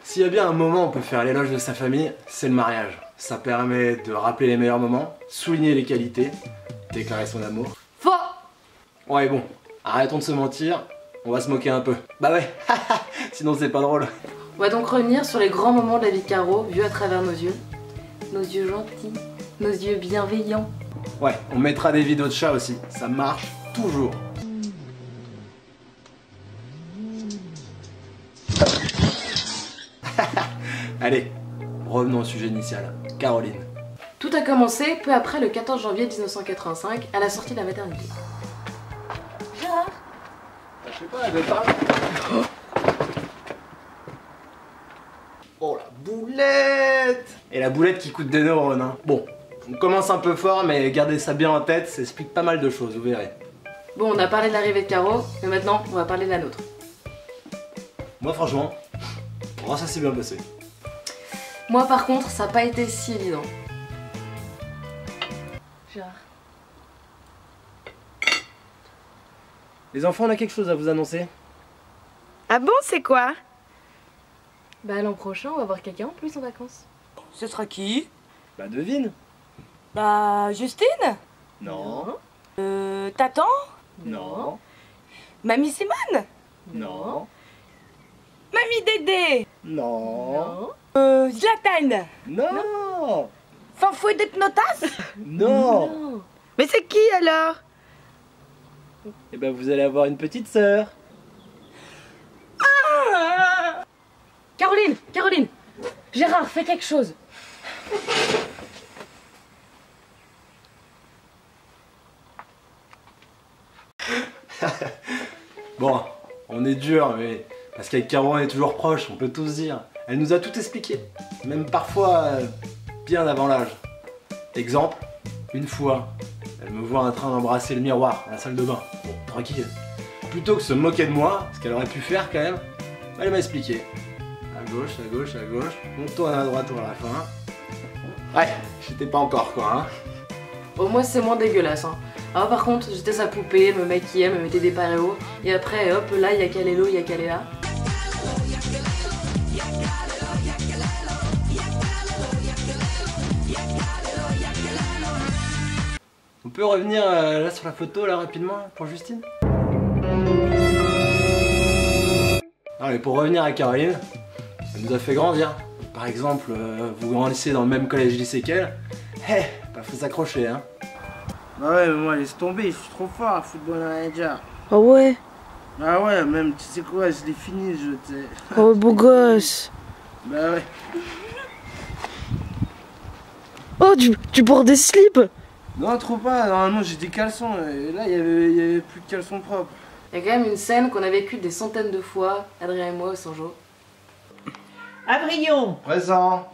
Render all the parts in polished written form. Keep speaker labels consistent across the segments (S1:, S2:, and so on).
S1: S'il y a bien un moment où on peut faire l'éloge de sa famille, c'est le mariage. Ça permet de rappeler les meilleurs moments, souligner les qualités, déclarer son amour.
S2: Faux.
S1: Ouais bon, arrêtons de se mentir, on va se moquer un peu. Bah ouais, sinon c'est pas drôle.
S2: On va donc revenir sur les grands moments de la vie de Caro, vus à travers nos yeux. Nos yeux gentils, nos yeux bienveillants.
S1: Ouais, on mettra des vidéos de chat aussi, ça marche toujours. Allez, revenons au sujet initial. Caroline.
S2: Tout a commencé peu après le 14 janvier 1985, à la sortie de la maternité. Gérard.
S1: Je sais pas, elle veut pas. Oh la boulette! Et la boulette qui coûte des neurones, hein. Bon, on commence un peu fort, mais gardez ça bien en tête, ça explique pas mal de choses, vous verrez.
S2: Bon, on a parlé de l'arrivée de Caro, mais maintenant, on va parler de la nôtre.
S1: Moi franchement, oh, ça s'est bien passé.
S2: Moi par contre, ça n'a pas été si évident. Gérard.
S1: Les enfants, on a quelque chose à vous annoncer.
S3: Ah bon, c'est quoi?
S2: Bah l'an prochain, on va voir quelqu'un en plus en vacances.
S3: Ce sera qui?
S1: Bah devine.
S3: Bah, Justine?
S1: Non.
S3: Tatan?
S1: Non.
S3: Mamie Simone?
S1: Non.
S3: Mamie Dédé?
S1: Non.
S3: Zlatan?
S1: Non.
S3: Fanfouet d'Hypnotas?
S1: Non.
S3: Mais c'est qui alors?
S1: Et ben vous allez avoir une petite sœur.
S2: Caroline, Caroline, Gérard, fais quelque chose.
S1: Bon, on est dur, mais parce qu'avec Caro on est toujours proche, on peut tout se dire. Elle nous a tout expliqué, même parfois bien avant l'âge. Exemple, une fois, elle me voit en train d'embrasser le miroir dans la salle de bain. Bon, tranquille. Plutôt que se moquer de moi, ce qu'elle aurait pu faire quand même, elle m'a expliqué. À gauche, à gauche, à gauche, on tourne à droite, à la fin. Ouais, j'étais pas encore quoi, hein.
S2: Au moins c'est moins dégueulasse, hein. Alors par contre, j'étais sa poupée, elle me maquillait, elle me mettait des paréos, et après hop, là y'a Calélo, y'a Caléa.
S1: On peut revenir là sur la photo là rapidement pour Justine? Non mais pour revenir à Caroline, elle nous a fait grandir. Par exemple, vous grandissez dans le même collège-lycée qu'elle, bah faut s'accrocher hein.
S4: Ah ouais, mais moi laisse tomber, je suis trop fort à football manager.
S3: Ah ouais?
S4: Ah ouais, même tu sais quoi, je l'ai fini le jeu, tu sais.
S3: Oh beau gosse.
S4: Bah ouais.
S3: Oh, tu portes des slips?
S4: Non, trop pas, normalement j'ai des caleçons, et là il y avait plus de caleçons propres.
S2: Il y a quand même une scène qu'on a vécue des centaines de fois, Adrien et moi au Sanjo.
S5: Avrillon,
S1: Présent.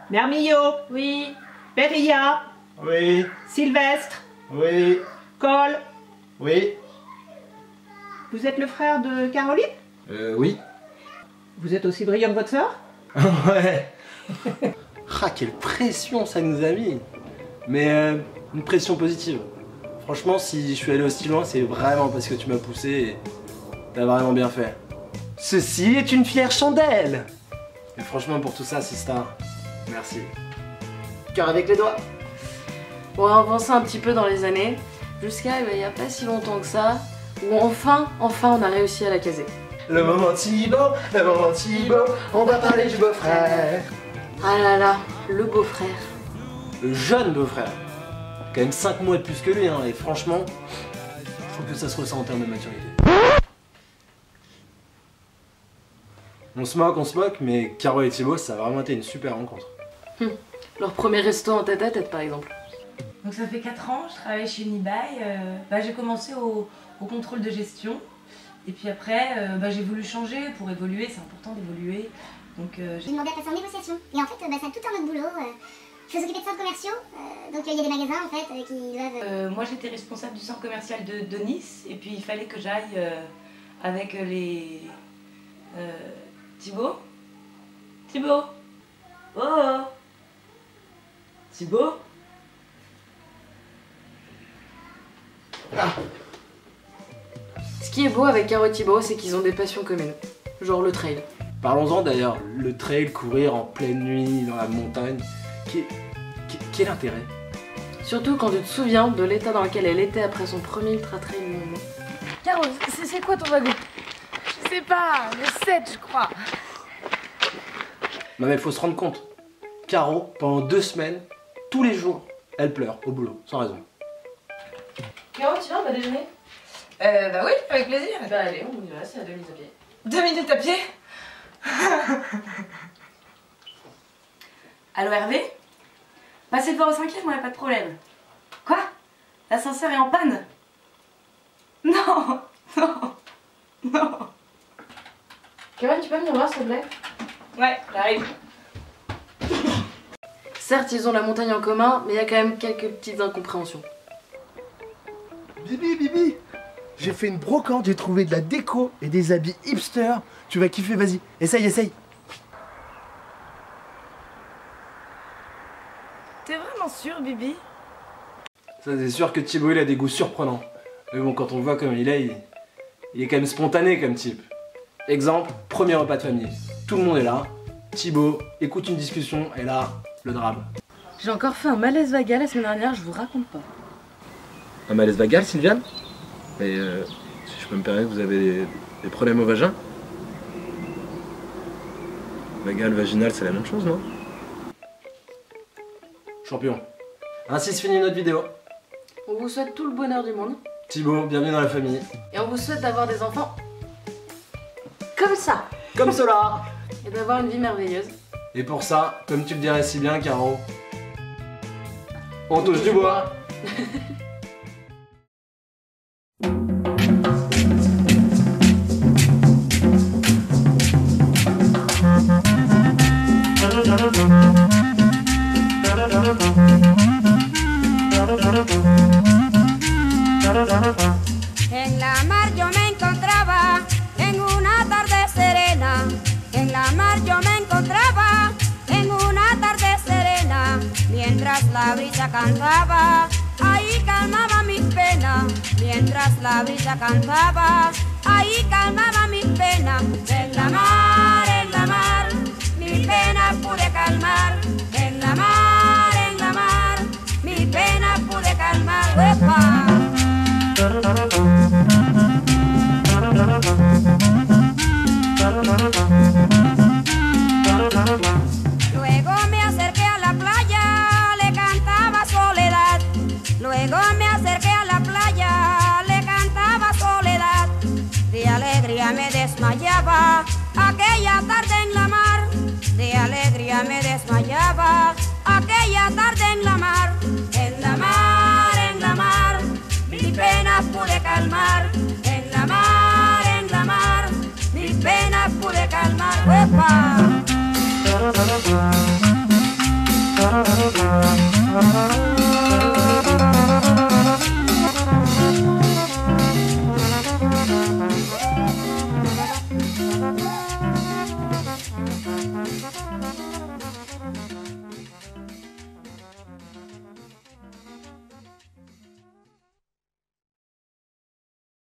S5: Mermillot,
S2: Oui.
S5: Perilla,
S1: Oui.
S5: Sylvestre,
S1: Oui.
S5: Cole.
S1: Oui.
S5: Vous êtes le frère de Caroline?
S1: Oui.
S5: Vous êtes aussi brillant que votre sœur?
S1: Ouais. Ah quelle pression ça nous a mis. Mais une pression positive. Franchement si je suis allé aussi loin c'est vraiment parce que tu m'as poussé et t'as vraiment bien fait. Ceci est une fière chandelle. Et franchement pour tout ça Sista, merci. Cœur avec les doigts.
S2: On va avancer un petit peu dans les années, jusqu'à il n'y a pas si longtemps que ça, où enfin on a réussi à la caser.
S1: Le moment Thibaut, on va parler du beau-frère.
S2: Ah là là, le beau-frère.
S1: Le jeune beau-frère. Quand même 5 mois de plus que lui hein, et franchement, je trouve que ça se ressent en termes de maturité. On se moque, mais Caro et Thibaut, ça a vraiment été une super rencontre.
S2: Leur premier resto en tête à tête par exemple.
S6: Donc ça fait 4 ans, je travaille chez Unibail. J'ai commencé au contrôle de gestion. Et puis après, j'ai voulu changer pour évoluer, c'est important d'évoluer. Donc
S7: j'ai demandé à passer en négociation. Et en fait, c'est tout un autre boulot. Il faut s'occuper de centres commerciaux. Donc il y a des magasins en fait qui doivent...
S6: moi j'étais responsable du centre commercial de Nice. Et puis il fallait que j'aille avec les... Thibaut? Thibaut? Oh! Thibaut?
S2: Ce qui est beau avec Caro et Thibaut, c'est qu'ils ont des passions communes. Genre le trail.
S1: Parlons-en d'ailleurs, le trail, courir en pleine nuit, dans la montagne, quel intérêt?
S2: Surtout quand tu te souviens de l'état dans lequel elle était après son premier ultra-trail du monde. Caro, c'est quoi ton wagon?
S3: Je sais pas, le 7 je crois.
S1: Non mais faut se rendre compte, Caro, pendant 2 semaines, tous les jours, elle pleure au boulot, sans raison.
S2: Caro, tu viens, on va déjeuner?
S8: Bah oui, avec plaisir.
S2: Bah allez, on y va, c'est à 2 minutes à pied.
S8: 2 minutes à pied.
S6: Allô Hervé? Passez le voir au 5e, moi, pas de problème. Quoi? L'ascenseur est en panne? Non, non, non.
S2: Caroline, tu peux venir voir s'il te plaît?
S6: Ouais, j'arrive.
S2: Certes, ils ont la montagne en commun, mais il y a quand même quelques petites incompréhensions.
S4: Bibi, j'ai fait une brocante, j'ai trouvé de la déco et des habits hipster. Tu vas kiffer, vas-y, essaye.
S3: T'es vraiment sûr, Bibi?
S1: Ça c'est sûr que Thibaut il a des goûts surprenants. Mais bon, quand on le voit comme il est quand même spontané comme type. Exemple, premier repas de famille. Tout le monde est là, Thibaut écoute une discussion et là, le drame.
S2: J'ai encore fait un malaise vagal la semaine dernière, je vous raconte pas.
S1: Un malaise vagal, Sylviane? Mais si je peux me permettre, vous avez des problèmes au vagin? Vagal, vaginal, c'est la même chose, non? Champion. Ainsi se finit notre vidéo.
S2: On vous souhaite tout le bonheur du monde.
S1: Thibaut, bienvenue dans la famille.
S2: Et on vous souhaite d'avoir des enfants comme ça.
S1: Comme cela.
S2: Et d'avoir une vie merveilleuse.
S1: Et pour ça, comme tu le dirais si bien, Caro, on touche du bois.
S9: En la mar yo me encontraba en una tarde serena. En la mar yo me encontraba en una tarde serena. Mientras la brisa cantaba, ahí calmaba mis penas. Mientras la brisa cantaba, ahí calmaba mis penas. En la mar, mi pena pude calmar. En la mar, mi pena pude calmar. ¡Uepa! Luego me acerqué a la playa, le cantaba soledad. Luego me acerqué a la playa, le cantaba soledad. De alegría me desmayaba aquella tarde en la mar. De alegría me desmayaba aquella tarde en la mar. En la mar, mi pena pude calmar. En la mar, mi pena pude calmar. ¡Uepa!